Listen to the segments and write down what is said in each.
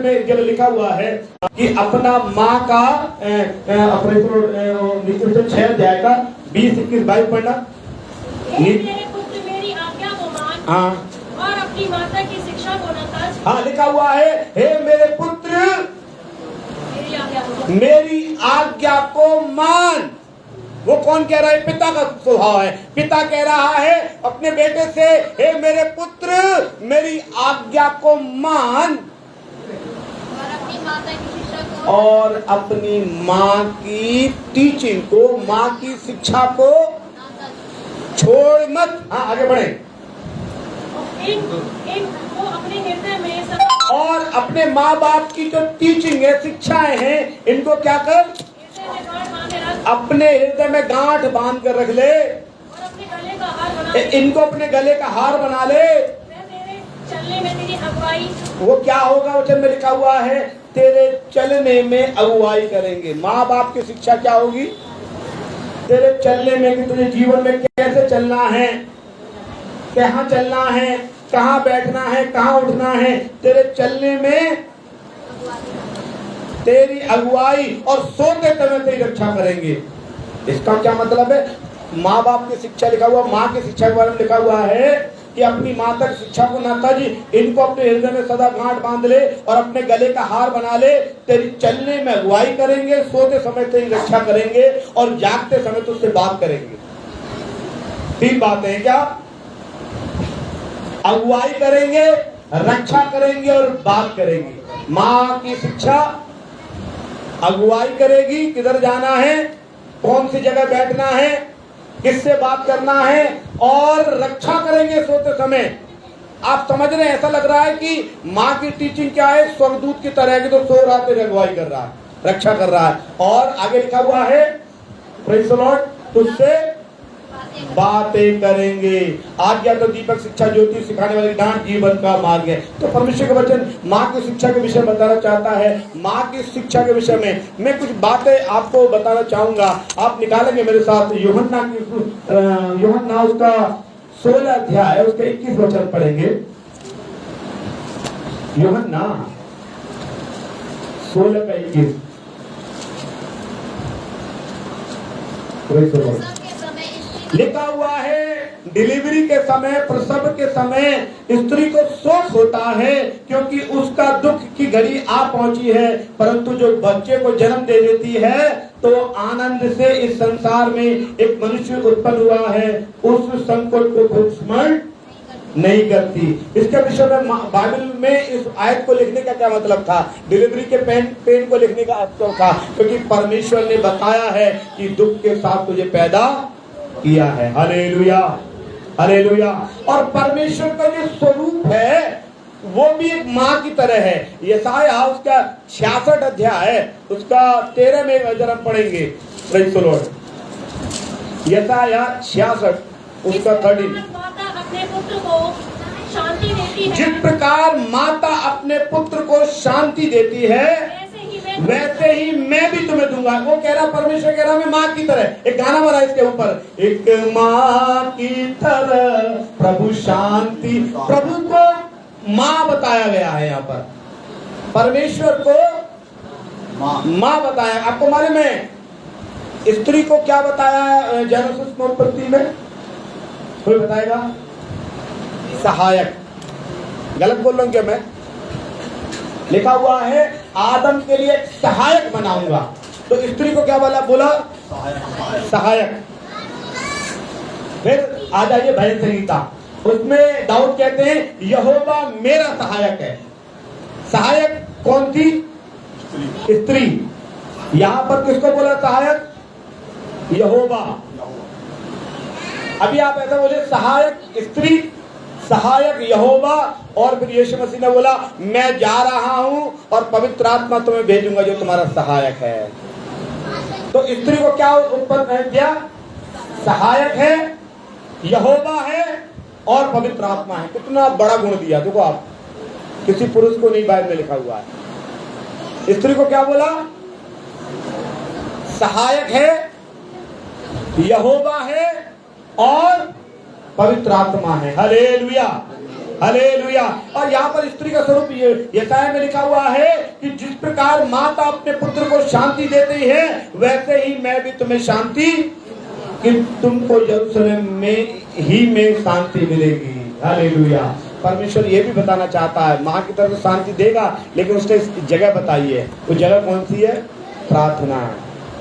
में जब लिखा हुआ है कि अपना माँ का अपने 6 अध्याय का 20-21-22 पढ़ना। मेरे पुत्र मेरी आज्ञा को मान, हाँ, और अपनी माता की शिक्षा को न तज। हाँ, लिखा हुआ है, हे मेरे पुत्र मेरी आज्ञा को मान। वो कौन कह रहा है? पिता का स्वभाव है। पिता कह रहा है अपने बेटे से, हे मेरे पुत्र मेरी आज्ञा को मान और अपनी माँ की टीचिंग को, माँ की शिक्षा को छोड़ मत। हाँ, आगे बढ़े। इनको अपने हृदय में और अपने माँ बाप की जो टीचिंग है, शिक्षाएं हैं, इनको क्या कर? अपने हृदय में गांठ बांध कर रख ले, और अपने गले का हार बना ले। इनको अपने गले का हार बना ले। तेरे चलने में तेरी अगुवाई। वो क्या होगा? वचन में लिखा हुआ है, तेरे चलने में अगुवाई करेंगे। माँ बाप की शिक्षा क्या होगी? तेरे चलने में, कि तुझे जीवन में कैसे चलना है, कहाँ चलना है, कहाँ बैठना है, कहाँ उठना है। तेरे चलने में तेरी अगुवाई और सोते समय तेरी रक्षा करेंगे। इसका क्या मतलब है? माँ बाप की शिक्षा लिखा हुआ, माँ की शिक्षा के बारे में लिखा हुआ है कि अपनी माता की शिक्षा को ना तज, इनको अपने हृदय में सदा गांठ बांध ले और अपने गले का हार बना ले। तेरी चलने में अगुवाई करेंगे, सोते समय तेरी रक्षा करेंगे और जागते समय तुझसे बात करेंगे। 3 बातें हैं क्या? अगुवाई करेंगे, रक्षा करेंगे और बात करेंगे। माँ की शिक्षा अगुवाई करेगी, किधर जाना है, कौन सी जगह बैठना है, किससे बात करना है, और रक्षा करेंगे सोते समय। आप समझ रहे हैं? ऐसा लग रहा है कि माँ की टीचिंग क्या है? स्वर्गदूत की तरह की, तो सो रहा तेरी अगुवाई कर रहा है, रक्षा कर रहा है। और आगे लिखा हुआ है, प्रेज़ द लॉर्ड, तुझसे बातें करेंगे। आज्ञा तो दीपक, शिक्षा ज्योति, सिखाने वाली डांट जीवन का मार्ग है। तो परमेश्वर का वचन माँ की शिक्षा के विषय में बताना चाहता है। माँ की शिक्षा के विषय में मैं कुछ बातें आपको बताना चाहूंगा। आप निकालेंगे मेरे साथ यूहन्ना उसका 16 अध्याय उसके 21 वचन पढ़ेंगे। यूहन्ना 16 का 21। लिखा हुआ है, डिलीवरी के समय, प्रसव के समय स्त्री को शोक होता है क्योंकि उसका दुख की घड़ी आ पहुंची है, परंतु जो बच्चे को जन्म दे देती है तो आनंद से इस संसार में एक मनुष्य उत्पन्न हुआ है, उस संकट को खुद स्मरण नहीं करती। इसके विषय में बाइबल में इस आयत को लिखने का क्या मतलब था? डिलीवरी के पेन को लिखने का अर्थ था क्योंकि परमेश्वर ने बताया है कि दुख के साथ तुझे पैदा किया है। Hallelujah, hallelujah. और परमेश्वर का जो स्वरूप है वो भी एक माँ की तरह है। यशायाह उसका 66 अध्याय उसका 13 में अगर हम पढ़ेंगे, प्रेज़ द लॉर्ड, यशायाह 66 उसका 13। अपने पुत्र को शांति देती है, जिस प्रकार माता अपने पुत्र को शांति देती है वैसे ही मैं भी तुम्हें दूंगा। वो कह रहा, परमेश्वर कह रहा मैं माँ की तरह। एक गाना बना इसके ऊपर, एक माँ की तरह प्रभु शांति। प्रभु को माँ बताया गया है यहाँ पर, परमेश्वर को माँ बताया। आपको मालूम है स्त्री को क्या बताया जेनेसिस में उत्पत्ति में? कोई बताएगा? सहायक। गलत बोल रहा हूं क्या मैं? लिखा हुआ है आदम के लिए एक सहायक बनाऊंगा, तो स्त्री को क्या बोला? सहायक। फिर आ जाइए भजन संहिता, उसमें दाऊद कहते हैं यहोवा मेरा सहायक है। सहायक कौन थी? स्त्री। यहां पर किसको बोला सहायक? यहोवा। अभी आप ऐसा बोले, सहायक स्त्री, सहायक यहोवा, और फिर यीशु मसीह ने बोला मैं जा रहा हूं और पवित्र आत्मा तुम्हें भेजूंगा जो तुम्हारा सहायक है। तो स्त्री को क्या उत्पन्न किया? सहायक है, यहोवा है और पवित्र आत्मा है। कितना बड़ा गुण दिया। देखो आप, किसी पुरुष को नहीं बाइबल में लिखा हुआ है। स्त्री को क्या बोला? सहायक है, यहोवा है और पवित्र आत्मा है। हालेलुया। हालेलुया। और यहाँ पर स्त्री का स्वरूप ये यशायाह में लिखा हुआ है कि जिस प्रकार माता अपने पुत्र को शांति देती है, वैसे ही मैं भी तुम्हें शांति, कि तुमको यरूशलेम में शांति मिलेगी। हालेलुया। परमेश्वर ये भी बताना चाहता है, माँ की तरफ से शांति देगा, लेकिन उसने जगह बताई है। वो जगह कौन सी है? प्रार्थना,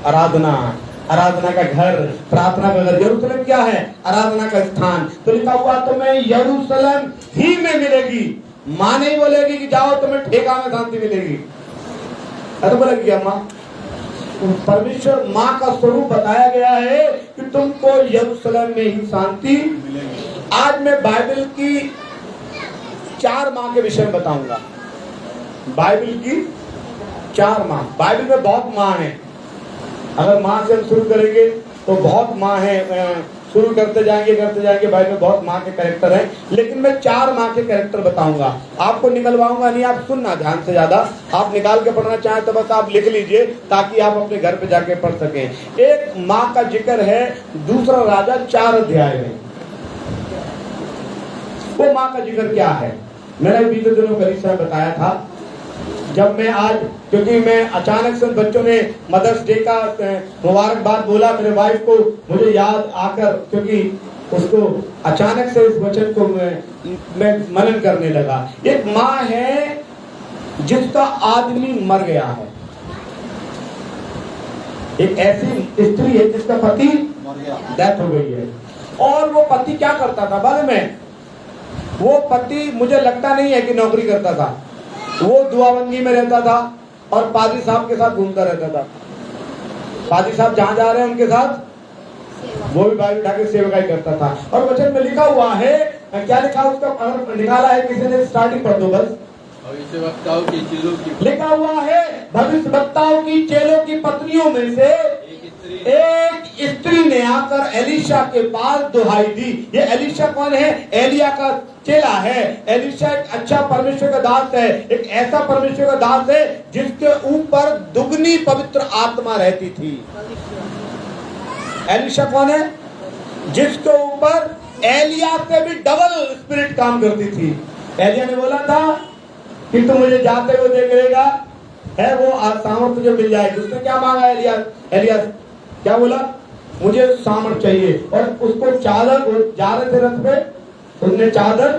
आराधना का घर, प्रार्थना का घर। यरूशलेम क्या है? आराधना का स्थान। तो लिखा हुआ तुम्हें यरूशलेम ही में मिलेगी। माँ नहीं बोलेगी कि जाओ तुम्हें ठेका में शांति मिलेगी, तो बोलेगी क्या माँ? परमेश्वर माँ का स्वरूप बताया गया है कि तुमको यरूशलेम में ही शांति मिलेगी। आज मैं बाइबल की 4 माँ के विषय में बताऊंगा। बाइबल की 4 माँ। बाइबल में बहुत माँ है। अगर माँ से हम शुरू करेंगे तो बहुत माँ है, शुरू करते जाएंगे बाइबल में बहुत माँ के कैरेक्टर हैं, लेकिन मैं 4 माँ के कैरेक्टर बताऊंगा। आपको निकलवाऊंगा नहीं, आप सुनना ध्यान से। ज्यादा आप निकाल के पढ़ना चाहें तो बस आप लिख लीजिए, ताकि आप अपने घर पे जाके पढ़ सकें। एक माँ का जिक्र है 2 राजा 4 अध्याय में। वो माँ का जिक्र क्या है? मैंने बीते दिनों करीब से बताया था, जब मैं आज, क्योंकि मैं अचानक से बच्चों ने मदर्स डे का मुबारकबाद बोला मेरे वाइफ को, मुझे याद आकर, क्योंकि उसको अचानक से इस वचन को मैं मनन करने लगा। एक माँ है जिसका आदमी मर गया है। एक ऐसी स्त्री है जिसका पति डेथ हो गई है, और वो पति क्या करता था मालूम है? वो पति मुझे लगता नहीं है कि नौकरी करता था। वो दुआबंदी में रहता था और पादरी साहब के साथ घूमता रहता था। पादरी साहब जहां जा रहे हैं उनके साथ वो भी बाइक उठा के सेवकाई करता था। और वचन में लिखा हुआ है, क्या लिखा उसका अगर निकाला है किसी ने, स्टार्टिंग पढ़ दो बस। भविष्यवक्ताओं की चेलों की, लिखा हुआ है भविष्यवक्ताओं की चेलों की पत्नियों में से एक स्त्री ने आकर एलीशा के पास दुहाई दी। ये एलीशा कौन है? एलिया का चेला है। एलीशा एक अच्छा परमेश्वर का दास है, एक ऐसा परमेश्वर का दास है जिसके ऊपर दुगनी पवित्र आत्मा रहती थी। एलीशा कौन है? जिसके ऊपर एलिया से भी डबल स्पिरिट काम करती थी। एलिया ने बोला था कि तू मुझे जाते हुए देख लेगा, है वो सामर्थ तुझे मिल जाएगी। उसने क्या मांगा? एलिया क्या बोला? मुझे सामर्थ चाहिए। और उसको चादर, जा रहे थे रथ पे, उसने चादर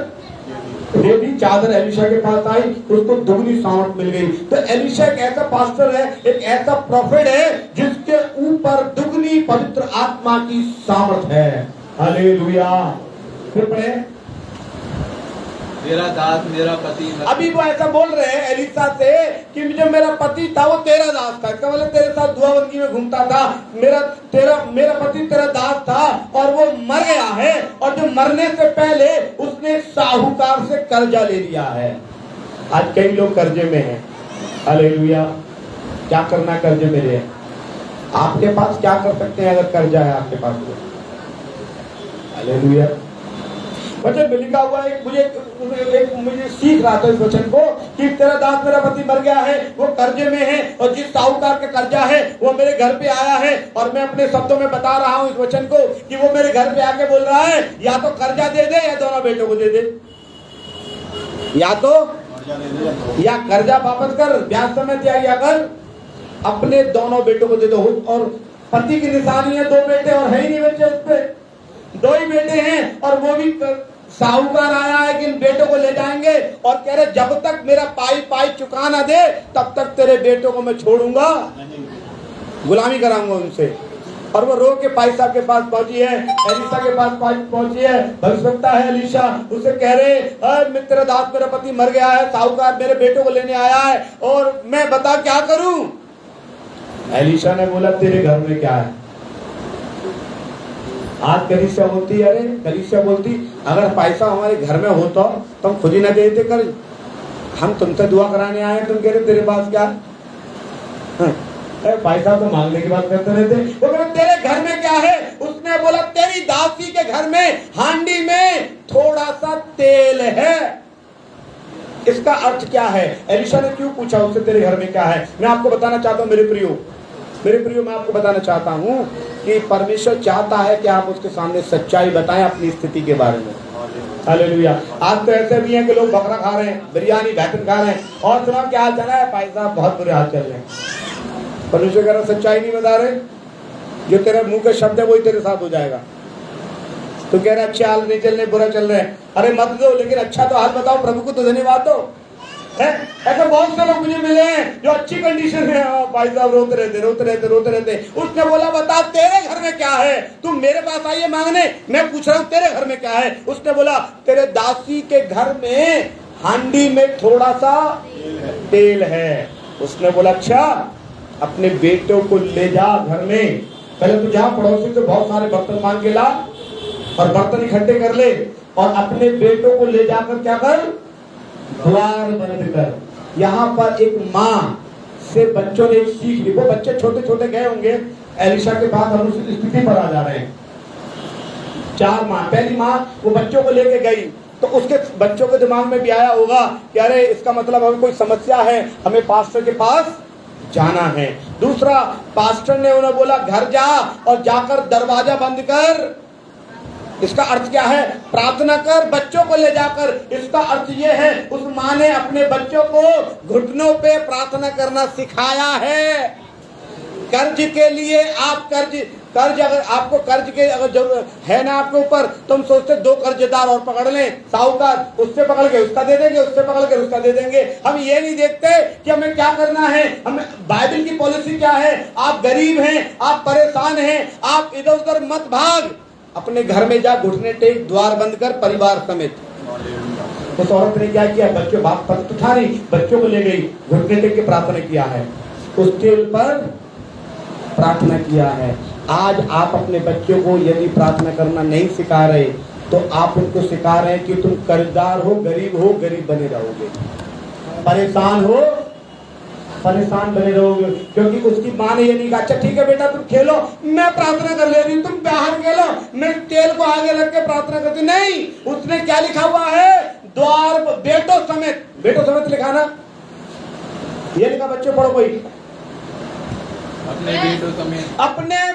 दे दी। चादर एलीशा के पास आई, उसको दुगनी सामर्थ मिल गई। तो एलीशा एक ऐसा पास्टर है, एक ऐसा प्रॉफिट है जिसके ऊपर दुगनी पवित्र आत्मा की सामर्थ है। हालेलुया। फिर पढ़े, मेरा दास मेरा पति। अभी वो ऐसा बोल रहे हैं एलिशा से कि जो मेरा पति था वो तेरा दास था। इसका मतलब तेरे साथ दुआबंदी में घूमता था। मेरा पति तेरा दास था और वो मर गया है, और जो मरने से पहले उसने साहूकार से कर्जा ले लिया है। आज कई लोग कर्जे में हैं। हालेलुया। क्या करना कर्जे में रहे? आपके पास क्या कर सकते हैं अगर कर्जा है आपके पास? हालेलुया। वचन में लिखा हुआ है, मुझे सीख रहा था इस वचन को कि तेरा दास मेरा पति मर गया है, वो कर्जे में है, और जिस साहूकार का कर्जा है वो मेरे घर पे आया है। और मैं अपने शब्दों में बता रहा हूँ इस वचन को कि वो मेरे घर पे आके बोल रहा है, या तो कर्जा दे दे या दोनों बेटों को दे दे, या तो या कर्जा वापस कर, ब्याज समेत या कर, अपने दोनों बेटों को दे दो। और पति की निशानी है 2 बेटे, और है ही नहीं बच्चे, उस पे 2 ही बेटे हैं, और वो भी साहूकार आया है कि इन बेटों को ले जाएंगे, और कह रहे जब तक मेरा पाई चुका ना दे तब तक तेरे बेटों को मैं छोड़ूंगा, गुलामी कराऊंगा उनसे। और वो रो के पाई साहब के पास पहुंची है, एलिशा के पास पहुंची है। भविष्यवक्ता है एलिशा, उसे कह रहे तेरा दास मेरा पति मर गया है, साहूकार मेरे बेटों को लेने आया है, और मैं बता क्या करूं? एलिशा ने बोला तेरे घर में क्या है? आज कलीसिया बोलती, अरे कलीसिया बोलती अगर पैसा हमारे घर में होता तो हम खुद ही ना देते कर, हम तुमसे दुआ कराने आए, तुम कह रहे तेरे पास क्या? पैसा तो मांगने की बात करते रहते। वो कह रहे तेरे घर में क्या है? उसने बोला तेरी दासी के घर में हांडी में थोड़ा सा तेल है। इसका अर्थ क्या है? एलिशा ने क्यों पूछा उससे तेरे घर में क्या है? मैं आपको बताना चाहता हूँ मेरे प्रियो, मैं आपको बताना चाहता हूँ कि परमेश्वर चाहता है कि आप उसके सामने सच्चाई बताएं अपनी स्थिति के बारे में। हालेलुया। आज तो ऐसे भी हैं कि लोग बकरा खा रहे हैं, बिरयानी बैठन खा रहे हैं, और सुना क्या हाल चल रहा है भाई साहब, बहुत बुरे हाल चल रहे हैं। परमेश्वर कह रहा सच्चाई नहीं बता रहे, जो तेरे मुंह के शब्द है वही तेरे साथ हो जाएगा। तो कह रहे अच्छे हाल नहीं चल रहे, बुरा चल रहे हैं, अरे मत दो, लेकिन अच्छा तो हाल बताओ, प्रभु को तो धन्यवाद दो। ऐसे बहुत से लोग मुझे मिले हैं जो अच्छी कंडीशन में है, भाई साहब रोते रहते। उसने बोला बता तेरे घर में क्या है, तुम मेरे पास आइए मांगने, मैं पूछ रहा हूँ तेरे घर में क्या है। उसने बोला तेरे दासी के घर में हांडी में थोड़ा सा तेल है। उसने बोला अच्छा, अपने बेटों को ले जा घर में, पहले तो जा पड़ोसी से बहुत सारे बर्तन मांग के ला और बर्तन इकट्ठे कर ले, और अपने बेटों को ले जाकर क्या कर, द्वार बंद कर। यहाँ पर एक माँ से बच्चों ने एक सीख ली। वो बच्चे छोटे छोटे गए होंगे एलिशा के बाद, हम उस स्थिति पर आ जा रहे हैं। 4 माँ, पहली माँ वो बच्चों को लेके गई, तो उसके बच्चों के दिमाग में भी आया होगा कि अरे इसका मतलब हमें कोई समस्या है, हमें पास्टर के पास जाना है। दूसरा, पास्टर ने उन्हें बोला घर जा और जाकर दरवाजा बंद कर। इसका अर्थ क्या है, प्रार्थना कर बच्चों को ले जाकर। इसका अर्थ ये है उस माँ ने अपने बच्चों को घुटनों पे प्रार्थना करना सिखाया है। कर्ज के लिए आप कर्ज अगर आपको कर्ज के अगर जरूरत है ना आपके ऊपर, तो हम सोचते 2 कर्जदार और पकड़ लें, साहूकार, उससे पकड़ के उसका दे देंगे, उससे पकड़ के उसका दे देंगे। हम ये नहीं देखते कि हमें क्या करना है। हमें बाइबल की पॉलिसी क्या है, आप गरीब हैं, आप परेशान हैं, आप इधर उधर मत भाग, अपने घर में जा, घुटने टेक, द्वार बंद कर, परिवार समेत। उस औरत ने क्या किया, बच्चों बाप पर उठा नहीं, बच्चों को ले गई, घुटने टेक के प्रार्थना किया है, उस तेल पर प्रार्थना किया है। आज आप अपने बच्चों को यदि प्रार्थना करना नहीं सिखा रहे, तो आप उनको सिखा रहे हैं कि तुम कर्जदार हो, गरीब बने रहोगे, परेशान हो, परेशान बने रहोगे। क्योंकि उसकी माँ ने ये नहीं कहा अच्छा ठीक है बेटा तुम खेलो, मैं प्रार्थना कर ले रही हूँ, तुम बाहर खेलो, मैं तेल को आगे रख के प्रार्थना करती। नहीं, उसने क्या लिखा हुआ है, द्वार बेटों समेत लिखा ना, ये लिखा बच्चों पढ़ो कोई, अपने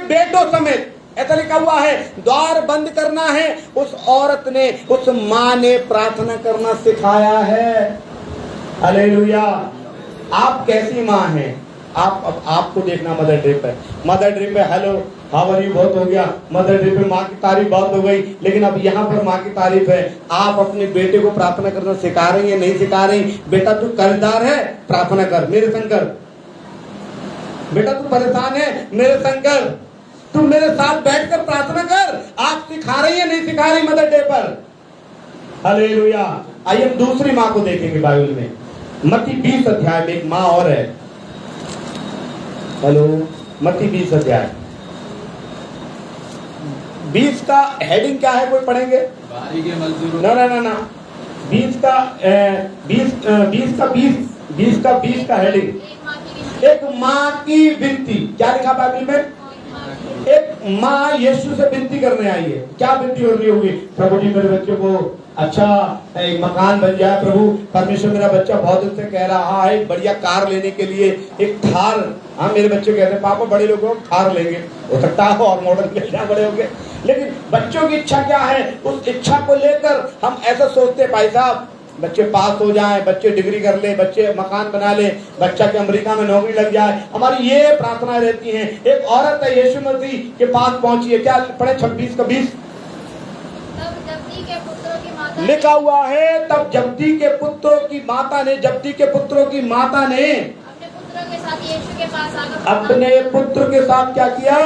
बेटों समेत ऐसा लिखा हुआ है। द्वार बंद करना है। उस औरत ने, उस माँ ने प्रार्थना करना सिखाया है। हालेलुया। आप कैसी माँ हैं, आप आपको देखना मदर डे पे हेलो हाउ आर यू बहुत हो गया, मदर डे पे माँ की तारीफ बहुत हो गई, लेकिन अब यहाँ पर माँ की तारीफ है। आप अपने बेटे को प्रार्थना करना सिखा रही हैं, नहीं सिखा रही। बेटा तू कर्जदार है, प्रार्थना कर मेरे संग कर। बेटा तू परेशान है, मेरे संग कर। तू मेरे साथ बैठकर प्रार्थना कर। आप सिखा रही है, नहीं सिखा रही मदर डे पर। हालेलुया। आइए हम दूसरी माँ को देखेंगे बाइबल में। मत्ती 20 अध्याय में एक माँ और है। हेलो, मत्ती 20 अध्याय 20 का हेडिंग क्या है, कोई पढ़ेंगे? बारी के मजदूरों। ना 20 का हेडिंग, एक माँ की विनती। क्या लिखा बाइबल में? एक माँ यीशु से विनती करने आई है। क्या विनती हो रही होगी? प्रभु जी मेरे बच्चे को अच्छा एक मकान बन जाए। प्रभु परमेश्वर मेरा बच्चा बहुत दिन से कह रहा है एक बढ़िया कार लेने के लिए, एक थार। हाँ मेरे बच्चे कहते हैं पापा बड़े लोगों को थार लेंगे, हो सकता है और मॉडल मिल जाए बड़े होंगे, लेकिन बच्चों की इच्छा क्या है, उस इच्छा को लेकर हम ऐसा सोचते हैं भाई साहब बच्चे पास हो जाएं, बच्चे डिग्री कर ले, बच्चे मकान बना ले, बच्चा के अमेरिका में नौकरी लग जाए। हमारी ये प्रार्थनाएं रहती हैं। एक औरत है यीशु मसीह के पास पहुंची है। क्या पढ़े 26 का 20 लिखा हुआ है। तब जब्दी के पुत्रों की माता ने अपने पुत्र के साथ क्या किया?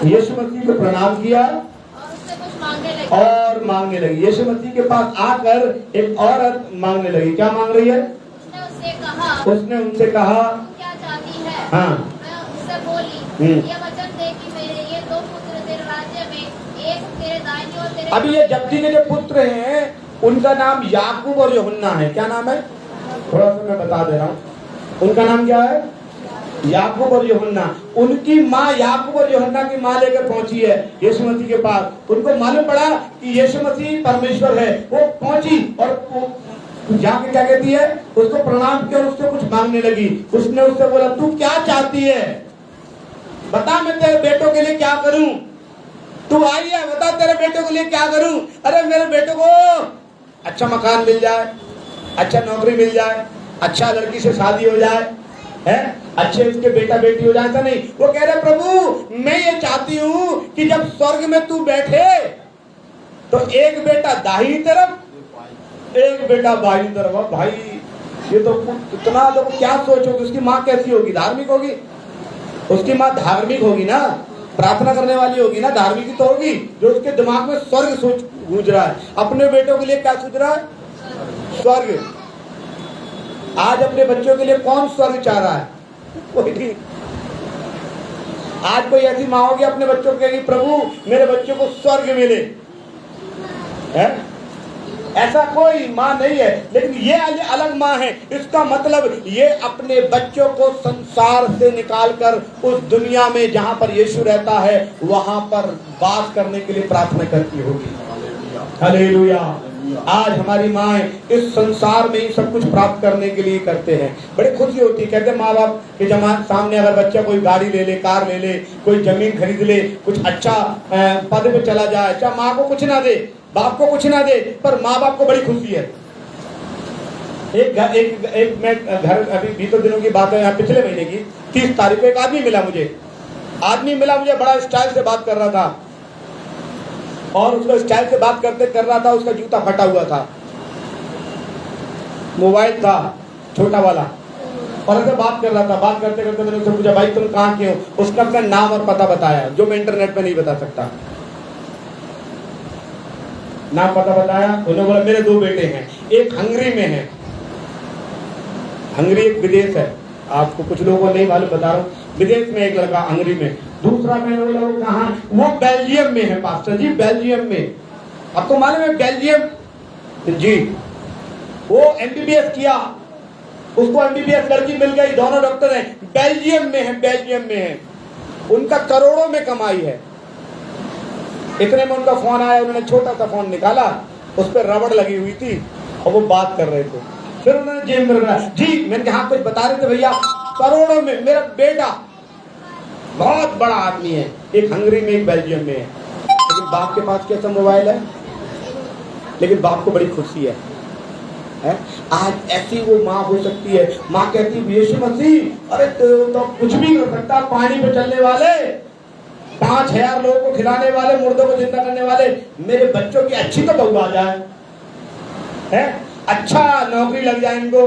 यीशु मसीह को प्रणाम किया और मांगने लगी। यीशु मसीह के पास आकर एक औरत मांगने लगी। क्या मांग रही है? उसने उनसे कहा क्या चाहती है? हाँ, उससे बोली ये वचन दे कि मेरे ये 2 पुत्र तेरे राज्य में, एक तेरे दाहिनी और तेरे। अभी ये जब्दी के जो पुत्र हैं उनका नाम याकूब और यूहन्ना है। क्या नाम है? थोड़ा सा मैं बता दे रहा हूँ। उनका नाम क्या है? याकूब और यूहन्ना। उनकी माँ याकूब और यूहन्ना की माँ लेकर पहुंची है यीशु मसीह के पास। उनको मालूम पड़ा कि यीशु मसीह परमेश्वर है। वो पहुंची और जाके क्या कहती है, उसको प्रणाम किया और उससे कुछ मांगने लगी। उसने उससे बोला तू क्या चाहती है, बता मैं तेरे बेटों के लिए क्या करूं। तू आई है, बता तेरे बेटे को लिए क्या करूं? अरे मेरे बेटे को अच्छा मकान मिल जाए, अच्छा नौकरी मिल जाए, अच्छा लड़की से शादी हो जाए, है अच्छे उसके बेटा बेटी हो जाए। ऐसा नहीं, वो कह रहे प्रभु मैं ये चाहती हूं कि जब स्वर्ग में तू बैठे तो एक बेटा दाहिनी तरफ, एक बेटा बाईं तरफ। अब भाई ये तो इतना, देखो क्या सोचोगे, उसकी माँ कैसी होगी? धार्मिक होगी, उसकी माँ धार्मिक होगी ना, प्रार्थना करने वाली होगी ना, धार्मिक तो होगी। जो उसके दिमाग में स्वर्ग सोच गूंज रहा है, अपने बेटों के लिए क्या सोच रहा है? स्वर्ग। आज अपने बच्चों के लिए कौन स्वर्ग चाह रहा है? कोई नहीं। आज कोई ऐसी माँ होगी अपने बच्चों को कहेगी प्रभु मेरे बच्चों को स्वर्ग मिले, है? ऐसा कोई माँ नहीं है। लेकिन ये अलग माँ है। इसका मतलब ये अपने बच्चों को संसार से निकालकर उस दुनिया में जहां पर यीशु रहता है वहां पर वास करने के लिए प्रार्थना करती होगी। हालेलुया। आज हमारी माँ इस संसार में ही सब कुछ प्राप्त करने के लिए करते हैं, बड़ी खुशी होती है। कहते हैं माँ बाप के जमाने सामने अगर बच्चा कोई गाड़ी ले ले, कार ले ले, कोई जमीन खरीद ले, कुछ अच्छा पद पे चला जाए, चाहे माँ को कुछ ना दे, बाप को कुछ ना दे, पर माँ बाप को बड़ी खुशी है। एक मैं घर, अभी बीते दिनों की बात है, यहाँ पिछले महीने की 30 तारीख को एक आदमी मिला मुझे, बड़ा स्टाइल से बात कर रहा था, और उसको स्टाइल से बात कर रहा था, उसका जूता फटा हुआ था, मोबाइल था छोटा वाला, और ऐसे बात कर रहा था। बात करते करते मैंने उससे पूछा भाई तुम कहाँ के हो? उसने अपना नाम और पता बताया जो मैं इंटरनेट पे नहीं बता सकता। नाम पता बताया, उन्होंने बोला मेरे 2 बेटे हैं, एक हंगरी में है, हंगरी एक विदेश है, आपको कुछ लोगों को नहीं मालूम, बता रहा हूँ, विदेश में एक लड़का हंगरी में, दूसरा मैंने बोला वो कहाँ? वो बेल्जियम में है पास्टर जी, बेल्जियम में। आपको मालूम है बेल्जियम जी? वो MBBS किया, उसको MBBS लड़की मिल गई, दोनों डॉक्टर हैं, बेल्जियम में है, बेल्जियम में है, उनका करोड़ों में कमाई है। इतने में उनका फोन आया, उन्होंने छोटा सा फोन निकाला, उस पर रबड़ लगी हुई थी और वो बात कर रहे थे। फिर उन्होंने जेब में रखा, जी मैंने कहा कुछ बता रहे थे भैया, करोड़ों में, मेरा बेटा बहुत बड़ा आदमी है, एक हंगरी में एक बेल्जियम में है, लेकिन बाप के पास कैसा मोबाइल है, लेकिन बाप को बड़ी खुशी है। आज ऐसी वो माँ हो सकती है, माँ कहती है यीशु मसीह अरे तो कुछ भी कर सकता, पानी पे चलने वाले, 5000 लोगों को खिलाने वाले, मुर्दों को जिंदा करने वाले, मेरे बच्चों की अच्छी तो बहू आ जाए, है अच्छा नौकरी लग जाए इनको,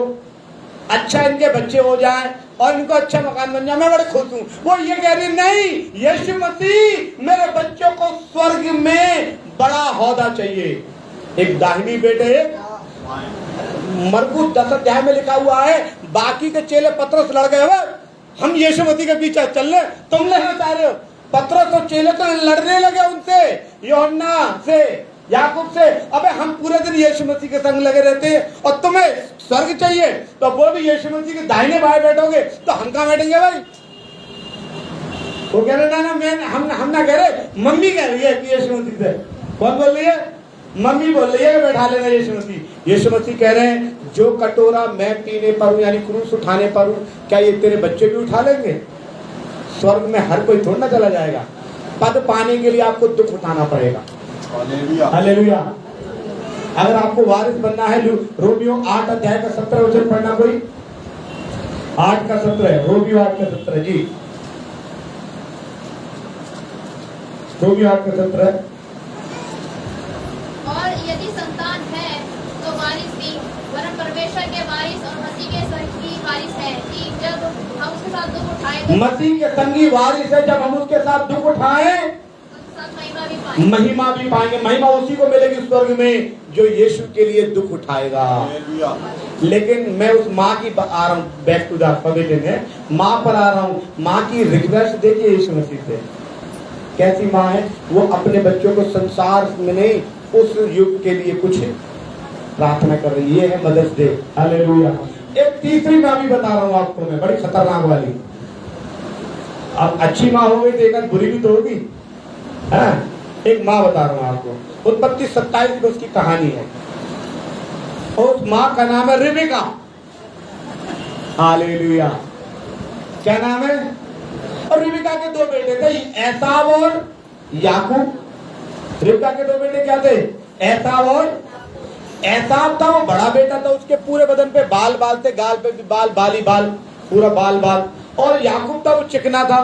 अच्छा इनके बच्चे हो जाए और इनको अच्छा मकान बन जाए, मैं बड़े खुश हूँ। वो ये कह रही नहीं, यीशु मसीह मेरे बच्चों को स्वर्ग में बड़ा औहदा चाहिए। एक दाहिनी बेटे, मरकुस 10 अध्याय में लिखा हुआ है, बाकी के चेले पतरस लड़ गए, हम यीशु मसीह के पीछे चल रहे, तुम लेना चाह रहे हो। पतरस और चेले तो लड़ने लगे उनसे, यूहन्ना से, याकूब से, अबे हम पूरे दिन यीशु मसीह के संग लगे रहते हैं और तुम्हें स्वर्ग चाहिए, तो वो भी यीशु मसीह के दाहिने बाएं बैठोगे तो हम कहाँ बैठेंगे भाई? वो कह रहे ना मैं हम ना कह रहे, मम्मी कह रही है कि यीशु मसीह से। कौन बोल रही है? मम्मी बोल रही है कि बैठा लेना यीशु मसीह। यीशु मसीह कह रहे हैं जो कटोरा मैं पीने पर हूँ, यानी क्रूस उठाने पर हूँ, क्या ये तेरे बच्चे भी उठा लेंगे? स्वर्ग में हर कोई थोड़ा ना चला जाएगा, पद पाने के लिए आपको दुख उठाना पड़ेगा। हालेलुया। अगर आपको वारिस बनना है, रोमियो 8 अध्याय का 17 वचन पढ़ना, कोई 8 का 17, रोमियो 8 का 17 जी, रोमियो 8 का 17। और यदि संतान है तो वारिस भी, वरन परमेश्वर के वारिस और मसीह के संगी वारिस है कि जब हम उसके साथ दुख उठाए, मसीह के संगी वारिस है जब हम उसके साथ दुख उठाएं महिमा भी पाएंगे। महिमा उसी को मिलेगी स्वर्ग में जो यीशु के लिए दुख उठाएगा। लेकिन मैं उस माँ की आ रहा हूँ, बैक टू द पवेलियन है, माँ पर आ रहा हूँ। माँ की रिक्वेस्ट देखिए यीशु मसीह से, कैसी माँ है? वो अपने बच्चों को संसार में नहीं, उस युग के लिए कुछ प्रार्थना कर रही है। ये है मदर्स डे। हालेलुया। एक तीसरी माँ भी बता रहा हूँ आपको मैं, बड़ी खतरनाक वाली। अब अच्छी माँ हो गई तो एक बुरी भी तो होगी। एक माँ बता रहा हूँ आपको, उत्पत्ति 27 में उसकी कहानी है, और उस माँ का नाम है रिबेका। हालेलुया। क्या नाम है? और रिबेका के 2 बेटे थे, एसाव और याकूब। रिबका के 2 बेटे क्या थे? एसाव और एसाव था वो बड़ा बेटा था, उसके पूरे बदन पे बाल बाल थे, गाल पे भी बाल, बाली बाल, पूरा बाल बाल। और याकूब था वो चिकना था।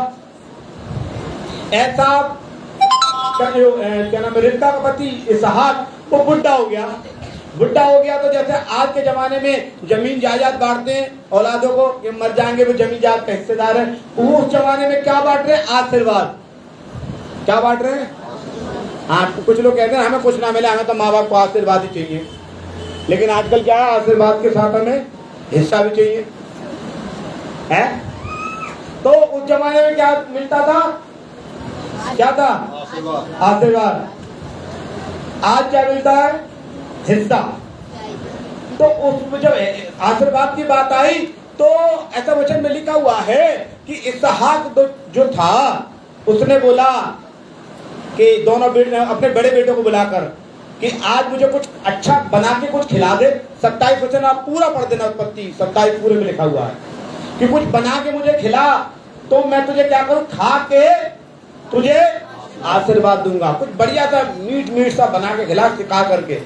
एसाव क्या नाम है, रिबका का पति इसहाक वो बुढ़ा हो गया। बुढ़ा हो गया तो जैसे आज के जमाने में जमीन जायदाद बांटते हैं औलादों को कि मर जाएंगे वो जमीन जायदाद का हिस्सेदार है, वो उस जमाने में क्या बांट रहे हैं? आशीर्वाद। क्या बांट रहे हैं? हाँ, कुछ लोग कहते हैं हमें कुछ ना मिले, हमें तो माँ बाप को आशीर्वाद ही चाहिए। लेकिन आजकल क्या है, आशीर्वाद के साथ हमें हिस्सा भी चाहिए है। तो उस जमाने में क्या मिलता था? क्या था? आशीर्वाद। आज क्या मिलता है? हिस्सा। तो उस जब आशीर्वाद की बात आई तो ऐसा वचन में लिखा हुआ है कि इसहाक जो था उसने बोला कि दोनों बेटे अपने बड़े बेटों को बुलाकर कि आज मुझे कुछ अच्छा बना के कुछ खिला दे। 27 वचन आप पूरा पढ़ देना, उत्पत्ति 27 पूरे में लिखा हुआ है कि कुछ बना के मुझे खिला तो मैं तुझे क्या करूं, खा के तुझे आशीर्वाद दूंगा। कुछ बढ़िया सा मीट सा बना के खिला, सिखा करके।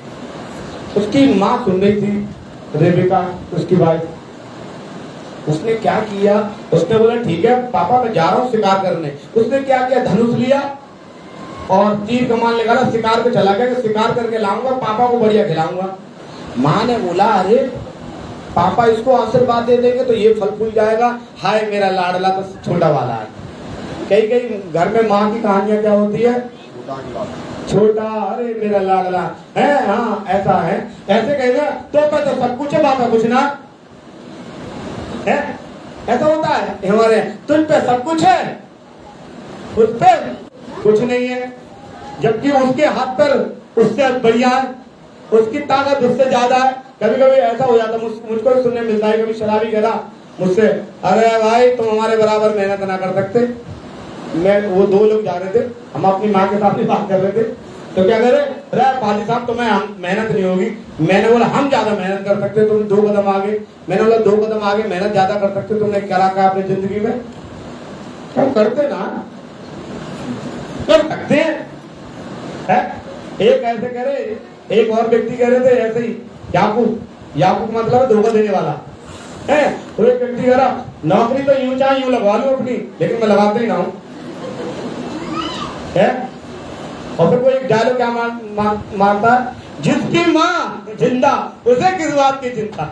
उसकी माँ सुन रही थी, रेबिका उसकी वाइफ। उसने क्या किया, उसने बोला ठीक है पापा मैं जा रहा हूँ शिकार करने। उसने क्या किया, धनुष लिया और तीर कमान निकाला, शिकार पे चला गया कि शिकार करके लाऊंगा, पापा को बढ़िया खिलाऊंगा। माँ ने बोला अरे पापा इसको आशीर्वाद दे देंगे तो ये फल फूल जाएगा, हाय मेरा लाडला तो छोटा वाला है। कई कई घर में माँ की कहानियां क्या होती है, छोटा अरे मेरा लाडला है, हाँ ऐसा है, ऐसे कहेगा तो सब कुछ है बाबा कुछ ना है, ऐसा होता है हमारे। तुझ पे सब कुछ है, उस पे कुछ नहीं है, जबकि उसके हाथ पर उससे बढ़िया है, उसकी ताकत उससे ज्यादा है। कभी कभी ऐसा हो जाता, मुझको भी सुनने मिलता है, कभी शराबी कह रहा मुझसे अरे भाई तुम हमारे बराबर मेहनत ना कर सकते। मैं वो 2 लोग जा रहे थे, हम अपनी माँ के साथ भी बात कर रहे थे, तो क्या करे अरे पाली साहब तुम्हें मेहनत नहीं होगी। मैंने बोला हम ज्यादा मेहनत कर सकते, तुम 2 कदम आगे। मैंने बोला 2 कदम आगे मेहनत ज्यादा कर सकते, तुमने क्या रखा अपनी जिंदगी में? हम करते ना, कर सकते हैं। एक ऐसे कह रहे, एक और व्यक्ति कह रहे थे ऐसे ही, याकूब मतलब धोखा देने वाला है। तो एक व्यक्ति कह रहा नौकरी तो यूं चाहे यूं लगवा लूं अपनी, लेकिन मैं लगाते ही ना हूं है। और फिर वो एक डायलॉग क्या मारता है, जिसकी माँ जिंदा उसे किस बात की चिंता।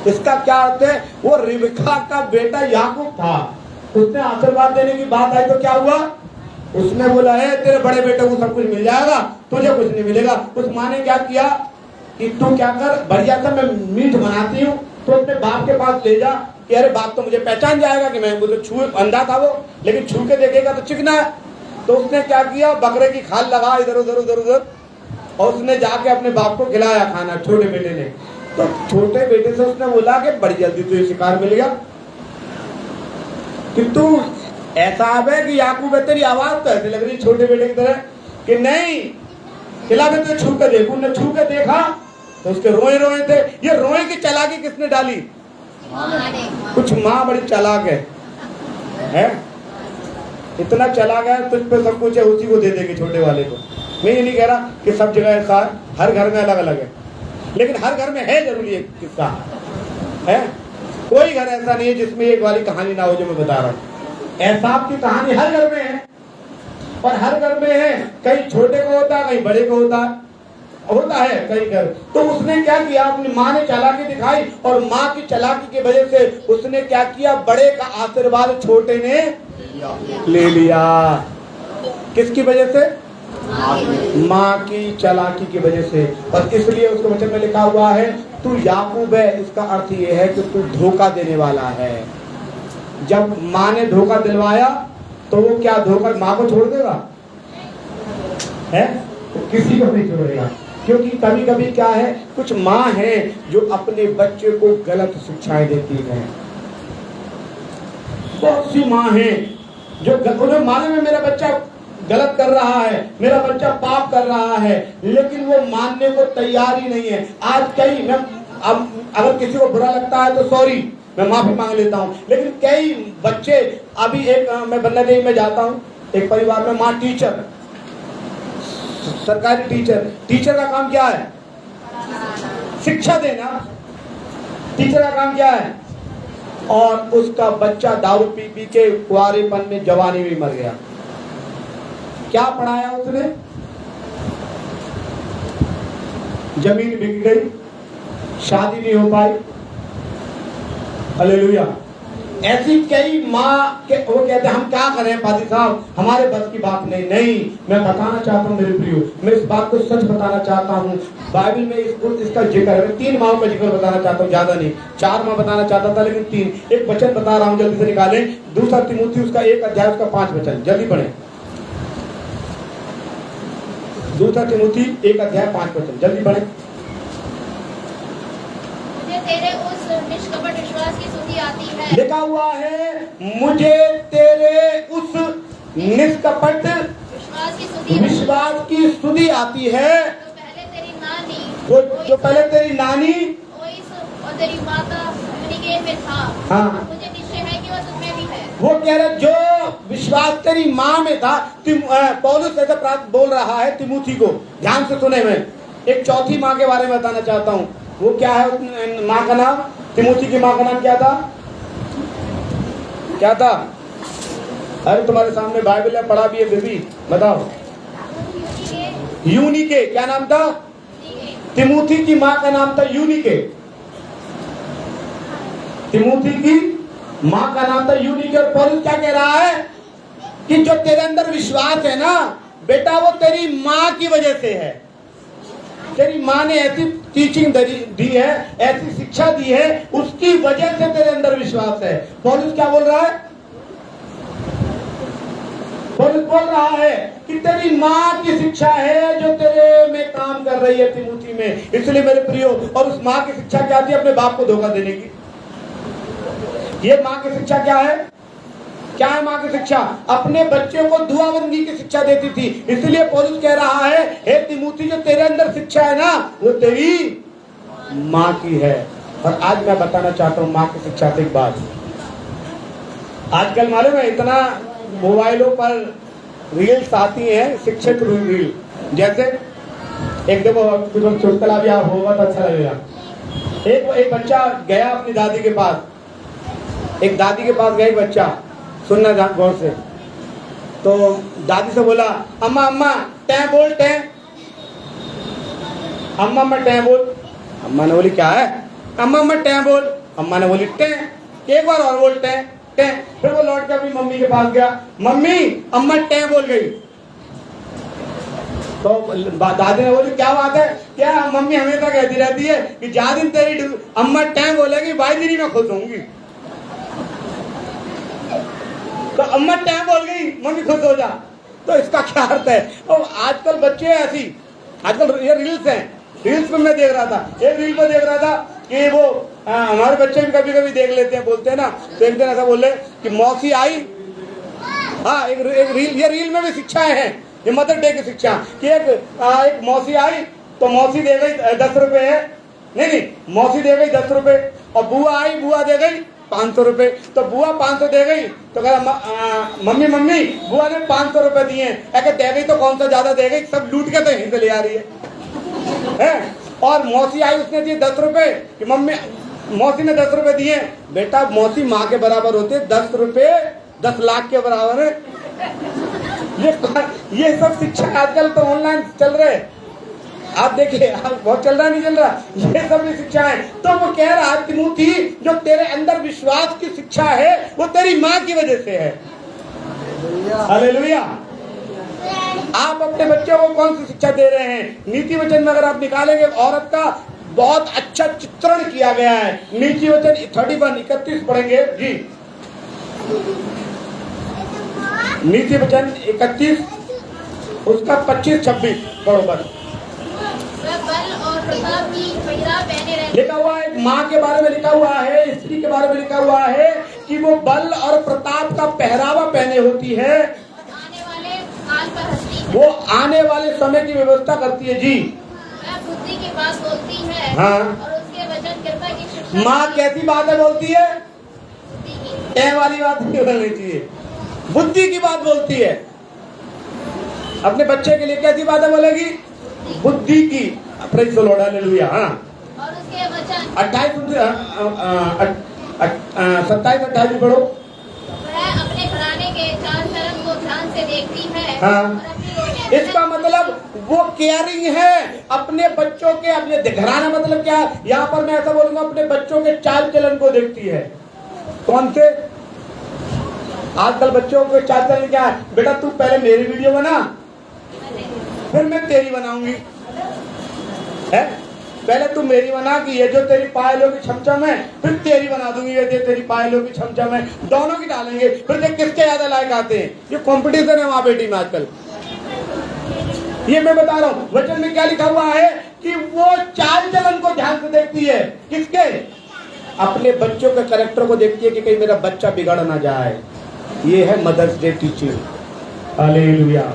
इसका क्या अर्थ है, वो रिबका का बेटा याकूब था, उसने आशीर्वाद देने की बात आई तो क्या हुआ, उसने बोला है तेरे बड़े बेटे को सब कुछ मिल जाएगा, तुझे कुछ नहीं मिलेगा। उस माँ ने क्या किया कि तू क्या कर, बढ़िया सा मैं मीट बनाती हूँ तो अपने बाप के पास ले जा कि अरे बाप तो मुझे पहचान जाएगा कि मैं मुझे छू, अंधा था वो लेकिन छू के देखेगा तो चिकना है। तो उसने क्या किया, बकरे की खाल लगा इधर उधर और उसने जाके अपने बाप को खिलाया खाना, छोटे बेटे ने। तो छोटे बेटे से उसने बोला कि बड़ी जल्दी तुझे शिकार मिल गया कि तू ऐसा है कि याकूब है, तेरी आवाज तो ऐसे लग रही छोटे बेटे की तरह कि नहीं खिला के तुझे छू के देखू। ने छू के देखा तो उसके रोए थे। ये रोए की चालाकी किसने डाली, कुछ माँ बड़ी चालाक है? इतना चला गया तुझ पे सब कुछ है, उसी को दे देगी छोटे वाले को। मैं ये नहीं कह रहा कि सब जगह ऐसा है, हर घर में अलग अलग है, लेकिन हर घर में है जरूरी एक किस्सा है। कोई घर ऐसा नहीं है जिसमें एक वाली कहानी ना हो जो मैं बता रहा हूँ। एसाव की कहानी हर घर में है और हर घर में है, कहीं छोटे को होता है कहीं बड़े को होता है कई घर। तो उसने क्या किया, अपनी माँ ने चालाकी दिखाई और माँ की चालाकी की वजह से उसने क्या किया, बड़े का आशीर्वाद छोटे ने ले लिया। किसकी वजह से, माँ की चालाकी की वजह से। और इसलिए उसके वचन में लिखा हुआ है तू याकूब है, इसका अर्थ ये है कि तू धोखा देने वाला है। जब माँ ने धोखा दिलवाया तो वो क्या धोखा माँ को छोड़ देगा है? तो किसी को नहीं छोड़ेगा, क्योंकि कभी कभी क्या है, कुछ माँ है जो अपने बच्चे को गलत शिक्षाएं देती है। बहुत सी माँ है जो उन्हें मालूम है मेरा बच्चा गलत कर रहा है, मेरा बच्चा पाप कर रहा है, लेकिन वो मानने को तैयार ही नहीं है। आज कई मैं अब अगर किसी को बुरा लगता है तो सॉरी, मैं माफी मांग लेता हूँ, लेकिन कई बच्चे अभी एक मैं बंगलादेश में जाता हूँ, एक परिवार में माँ टीचर, सरकारी टीचर, टीचर का काम क्या है? शिक्षा देना। टीचर का काम क्या है? और उसका बच्चा दारू पी पी के कुंवारेपन में, जवानी में मर गया। क्या पढ़ाया उसने? जमीन बिक गई, शादी नहीं हो पाई। हालेलुया। ऐसी कई माँ के वो कहते हैं हम क्या करें पादी साहब, हमारे बस की बात नहीं। नहीं, मैं बताना चाहता हूँ मेरे प्रियो, मैं इस बात को सच बताना चाहता हूँ। बाइबल में इसका जिक्र है। मैं 3 माँ का जिक्र बताना चाहता हूँ, ज्यादा नहीं। 4 माँ बताना चाहता था लेकिन 3। एक वचन बता रहा हूँ, जल्दी से निकालें। 2 तिमुथी उसका 1 अध्याय उसका 5 वचन, जल्दी पढ़ें। 2 तिमुथी 1 अध्याय 5 वचन, जल्दी पढ़ें। मुझे तेरे उस निष्कपट विश्वास की स्तुति आती है। लिखा हुआ है, मुझे तेरे उस निष्कपट विश्वास की स्तुति आती है, तो पहले तेरी नानी, जो पहले तेरी नानी और तेरी माता के में था। हाँ। मुझे निश्चय है कि वह तुझमें भी है। वो कह रहे जो विश्वास तेरी माँ में था। पौलुस ऐसा बोल रहा है तिमुथी को, ध्यान से सुने। मैं एक चौथी माँ के बारे में बताना चाहता हूँ। वो क्या है माँ का नाम? तिमुथी की माँ का नाम क्या था? क्या था? अरे तुम्हारे सामने बाइबल है, पढ़ा भी है, बेबी बताओ। यूनिके। क्या नाम था? तिमुथी की माँ का नाम था यूनिके। तिमुथी की माँ का नाम था यूनिके। और पौलुस क्या कह रहा है कि जो तेरे अंदर विश्वास है ना बेटा, वो तेरी माँ की वजह से है। तेरी माँ ने ऐसी टीचिंग दी है, ऐसी शिक्षा दी है, उसकी वजह से तेरे अंदर विश्वास है। पौलुस क्या बोल रहा है? पौलुस बोल रहा है कि तेरी माँ की शिक्षा है जो तेरे में काम कर रही है तिमुथी में। इसलिए मेरे प्रियो, और उस माँ की शिक्षा क्या थी? अपने बाप को धोखा देने की। ये माँ की शिक्षा क्या है? क्या है माँ की शिक्षा? अपने बच्चे को दुआबंदी की शिक्षा देती थी। इसलिए पौलुस कह रहा है, हे तिमुथी, जो तेरे अंदर शिक्षा है ना, वो तेरी माँ की है। और आज मैं बताना चाहता हूँ माँ की शिक्षा से एक बात। आजकल मालूम है इतना मोबाइलों पर रील्स आती हैं, शिक्षक रील। जैसे एक देखो चुटकुला भी आप होगा तो अच्छा लगेगा। एक बच्चा गया अपनी दादी के पास। एक दादी के पास गया एक बच्चा, सुनना ध्यान गौर से। तो दादी से बोला, अम्मा अम्मा टैं बोल टैं। अम्मा अम्मा टैं बोल। अम्मा ने बोली क्या है? अम्मा अम्मा टैं बोल। अम्मा ने बोली टैं। एक बार और बोल टैं टैं। फिर वो लौट के अपनी मम्मी के पास गया, मम्मी अम्मा टैं बोल गई। तो दादी ने बोली क्या बात है? क्या मम्मी हमेशा कहती रहती है कि जा दिन तेरी अम्मा टैं बोलेगी भाई तेरी मैं खुश होंगी। तो अम्मा टैं बोल गई, मम्मी खुश हो जा। तो इसका क्या अर्थ है? और आजकल बच्चे ऐसी, आजकल ये रील्स हैं। रील्स में मैं देख रहा था, एक रील में देख रहा था कि वो हमारे बच्चे भी कभी कभी देख लेते हैं, बोलते हैं ना। तो एक दिन ऐसा बोले कि मौसी आई। हाँ, एक रील, ये रील में भी शिक्षाएं हैं। ये मदर डे की शिक्षा कि एक मौसी आई तो मौसी दे गई 10 रुपए है। नहीं, मौसी दे गई 10 रुपए। और बुआ आई, बुआ दे गई 500 रुपए। तो बुआ 500 दे गई तो कहा मम्मी मम्मी बुआ ने 500 रुपए दिए। अगर दे गई तो कौन सा ज्यादा दे गई, सब लूट के तो यहीं से ले आ रही है। और मौसी आई, उसने दिए 10 रुपए कि मम्मी, मौसी ने 10 रुपए दिए। बेटा मौसी माँ के बराबर होते, 10 रुपए 10 लाख के बराबर है। ये सब शिक्षा आजकल तो ऑनलाइन चल रहे। आप देखिए, आप बहुत चल रहा नहीं चल रहा, ये सब शिक्षा है। तो वो कह रहा है तिमुथी, जो तेरे अंदर विश्वास की शिक्षा है वो तेरी माँ की वजह से है। हालेलुया। आप अपने बच्चों को कौन सी शिक्षा दे रहे हैं? नीति वचन में अगर आप निकालेंगे, औरत का बहुत अच्छा चित्रण किया गया है। नीति वचन 31 पढ़ेंगे जी। नीति वचन 31 उसका 25-26 पढ़ो बस। बल और प्रताप की पहिरा पहने रहते। लिखा हुआ है, माँ के बारे में लिखा हुआ है, स्त्री के बारे में लिखा हुआ है कि वो बल और प्रताप का पहरावा पहने होती है। आने वाले काल पर हंसती है। वो आने वाले समय की व्यवस्था करती है जी। वह बुद्धि की बात बोलती है। हाँ। और उसके वचन कृपा की शिक्षा। माँ कैसी बातें बोलती है? बुद्धि की। टैं वाली बात नहीं बोलनी चाहिए, बुद्धि की बात बोलती है। अपने बच्चे के लिए कैसी बातें बोलेगी? बुद्धि की। Praise the Lord, hallelujah. हाँ, और उसके वचन 27-28 पढ़ो। वह अपने घराने के चाल चलन को ध्यान से देखती है। हाँ। और अपनी रोटियां इसका मतलब वो केयरिंग है अपने बच्चों के। अपने घराना मतलब क्या? यहाँ पर मैं ऐसा बोलूंगा, अपने बच्चों के चाल चलन को देखती है। कौन से? आजकल बच्चों के चाल चलन क्या है? बेटा तू पहले मेरी वीडियो बना, फिर मैं तेरी बनाऊंगी। है? पहले तू मेरी बना कि ये जो तेरी पायलों की छमछम है, फिर तेरी बना दूंगी ये जो तेरी पायलों की छमछम है, दोनों की डालेंगे, फिर देख किसके ज्यादा लायक आते हैं। ये कंपटीशन है माँ बेटी में आजकल। ये मैं बता रहा हूँ, वचन में क्या लिखा हुआ है कि वो चाल चलन को ध्यान से देखती है। किसके? अपने बच्चों के कैरेक्टर को देखती है कि कहीं मेरा बच्चा बिगड़ ना जाए। ये है Mother's Day teaching. Hallelujah,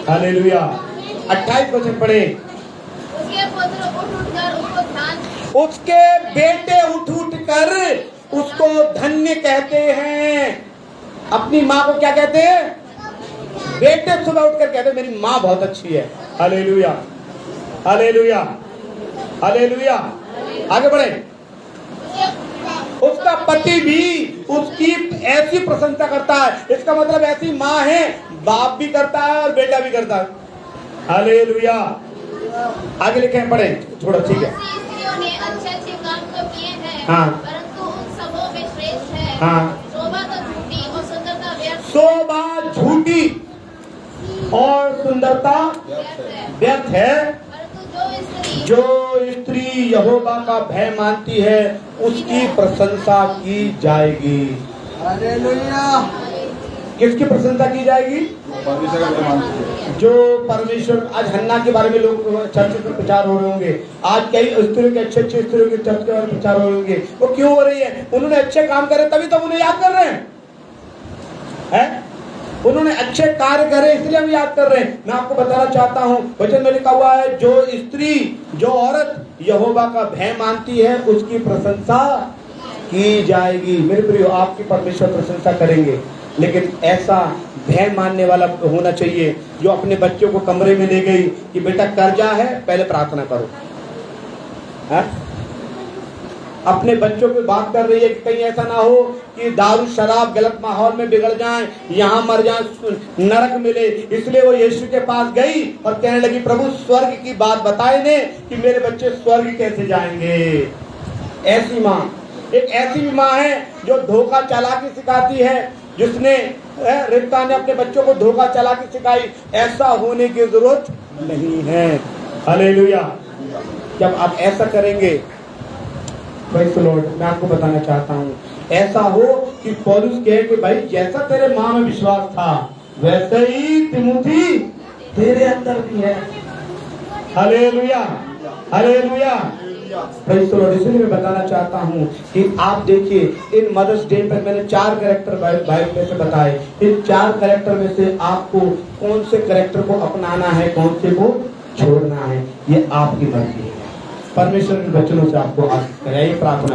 hallelujah. 28 वचन पढ़े। उसके पुत्र उठ कर उसको ध्यान, उसके बेटे उठ उठ कर उसको धन्य कहते हैं। अपनी माँ को क्या कहते हैं? बेटे सुबह उठकर कहते हैं मेरी माँ बहुत अच्छी है। Hallelujah, hallelujah, hallelujah. आगे बढ़े। उसका पति भी उसकी ऐसी प्रशंसा करता है। इसका मतलब ऐसी माँ है, बाप भी करता है और बेटा भी करता है। हालेलुया। आगे लिखे हैं, पढ़े थोड़ा, ठीक है। ऐसी स्त्रियों ने अच्छे अच्छे काम तो किए हैं, हाँ। परंतु उन सबों में श्रेष्ठ है हाँ। शोभा तो झूठी और सुंदरता व्यर्थ शोभा झूठी और सुंदरता व्यर्थ है। परंतु जो स्त्री यहोवा का भय मानती है उसकी प्रशंसा की जाएगी। हालेलुया। किसकी प्रशंसा की जाएगी? जो परमेश्वर। आज हन्ना के बारे में लोग चर्च में प्रचार हो रहे होंगे। आज कई स्त्रियों के अच्छे स्त्रियों के चर्च के बारे में प्रचार हो रहे होंगे। वो क्यों हो रही है? उन्होंने अच्छे काम करे तभी तो उन्हें याद कर रहे हैं। उन्होंने अच्छे कार्य करे इसलिए हम याद कर रहे हैं। मैं आपको बताना चाहता हूँ, वचन में लिखा हुआ है जो स्त्री, जो औरत यहोवा का भय मानती है उसकी प्रशंसा की जाएगी। मेरे प्रियो, आपकी परमेश्वर प्रशंसा करेंगे, लेकिन ऐसा भय मानने वाला होना चाहिए जो अपने बच्चों को कमरे में ले गई कि बेटा कर्जा है, पहले प्रार्थना करो। है? अपने बच्चों की बात कर रही है कि कहीं ऐसा ना हो कि दारू शराब गलत माहौल में बिगड़ जाएं, यहाँ मर जाएं, नरक मिले। इसलिए वो यीशु के पास गई और कहने लगी प्रभु स्वर्ग की बात बताए ने कि मेरे बच्चे स्वर्ग कैसे जाएंगे। ऐसी माँ, एक ऐसी माँ है जो धोखा चालाकी सिखाती है, जिसने रिब्का ने अपने बच्चों को धोखा चालाकी सिखाई। ऐसा होने की जरूरत नहीं है। हालेलुया। जब आप ऐसा करेंगे, प्रेज़ द लॉर्ड, मैं आपको बताना चाहता हूँ, ऐसा हो कि पौलुस कहे कि भाई जैसा तेरे माँ में विश्वास था वैसे ही तिमुथी तेरे अंदर भी है। Hallelujah, hallelujah. Praise the Lord. इसलिए मैं बताना चाहता हूँ कि आप देखिए, इन मदर्स डे पर मैंने 4 कैरेक्टर बाइबल में से बताए। इन 4 कैरेक्टर में से आपको कौन से कैरेक्टर को अपनाना है, कौन से को छोड़ना है, ये आपकी मर्जी है। परमेश्वर के वचनों से आपको आशीष करे। प्रार्थना।